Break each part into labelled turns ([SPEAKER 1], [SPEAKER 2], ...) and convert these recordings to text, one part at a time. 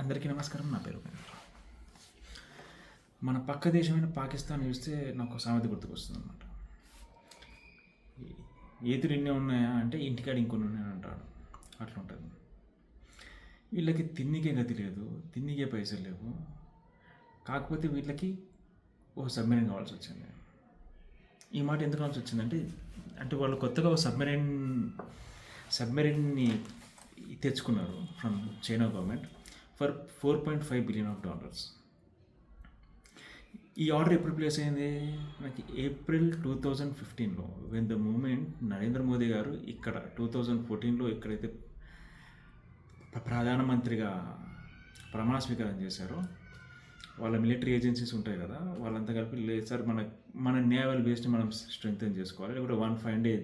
[SPEAKER 1] అందరికీ నమస్కారం. నా పేరు ఉపేంద్ర. మన పక్క దేశమైన పాకిస్తాన్ చూస్తే నాకు సామెత గుర్తుకొస్తుంది అనమాట. ఏతులు ఇన్ని ఉన్నాయా అంటే ఇంటికాడ ఇంకొన్ని ఉన్నాయని అంటాడు. అట్లా ఉంటుంది. వీళ్ళకి తిన్నికే గతి లేదు, తిన్నికే పైసలు లేవు. కాకపోతే వీళ్ళకి ఓ సబ్మెరైన్ కావాల్సి వచ్చింది. ఈ మాట ఎందుకు కావాల్సి వచ్చిందంటే వాళ్ళు కొత్తగా ఓ సబ్మెరైన్ని తెచ్చుకున్నారు from China government for $4.5 billion. ఈ ఆర్డర్ ఎప్పుడు ప్లేస్ అయింది? మనకి April 2015లో when the moment Narendra Modi గారు ఇక్కడ 2014లో ఎక్కడైతే ప్రధానమంత్రిగా ప్రమాణ స్వీకారం చేశారో వాళ్ళ మిలిటరీ ఏజెన్సీస్ ఉంటాయి కదా, వాళ్ళంతా కలిపి లేదు సార్ మన నేవల్ బేస్ని మనం స్ట్రెంగ్తన్ చేసుకోవాలి, లేకపోతే వన్ ఫైవ్ డే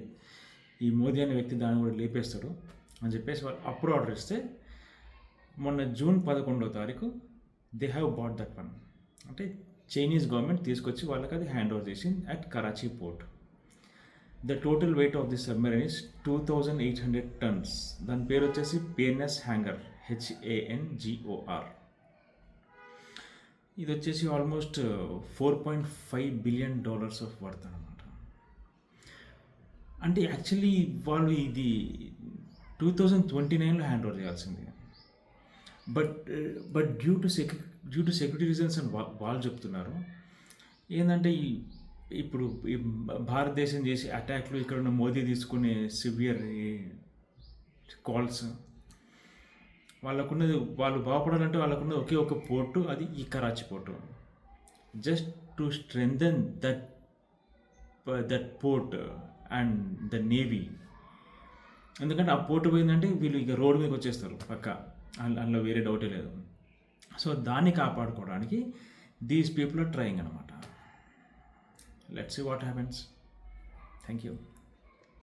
[SPEAKER 1] ఈ మోదీ అనే వ్యక్తి దాన్ని కూడా లేపేస్తాడు అని చెప్పేసి వాళ్ళు అప్పుడు ఆర్డర్ ఇస్తే మొన్న June 11 they have bat that one. అంటే చైనీస్ గవర్నమెంట్ తీసుకొచ్చి వాళ్ళకి అది హ్యాండ్ ఓవర్ చేసింది at Karachi port. The total weight of this submarine is 2,800 tons. దాని పేరు వచ్చేసి PNS హ్యాంగర్, HANGOR. ఇది వచ్చేసి ఆల్మోస్ట్ $4.5 billion ఆఫ్ వర్త్ అనమాట. అంటే యాక్చువల్లీ వాళ్ళు ఇది 2029లో హ్యాండ్ ఓవర్ చేయాల్సింది. But due to security reasons అని వాళ్ళు చెప్తున్నారు. ఏంటంటే ఇప్పుడు ఈ భారతదేశం చేసే అటాక్లు ఇక్కడ ఉన్న మోదీ తీసుకునే సివియర్ కాల్స్ వాళ్ళు బాగుపడాలంటే వాళ్ళకున్నది ఒకే ఒక పోర్టు, అది ఈ Karachi port. Just to strengthen that port and the navy. ఎందుకంటే ఆ పోర్టు పోయిందంటే వీళ్ళు ఇక రోడ్డు మీదకి వచ్చేస్తారు పక్క, అందులో వేరే డౌటే లేదు. సో దాన్ని కాపాడుకోవడానికి దీస్ పీపుల్ ఆర్ ట్రయింగ్ అనమాట. Let's see what happens. Thank you.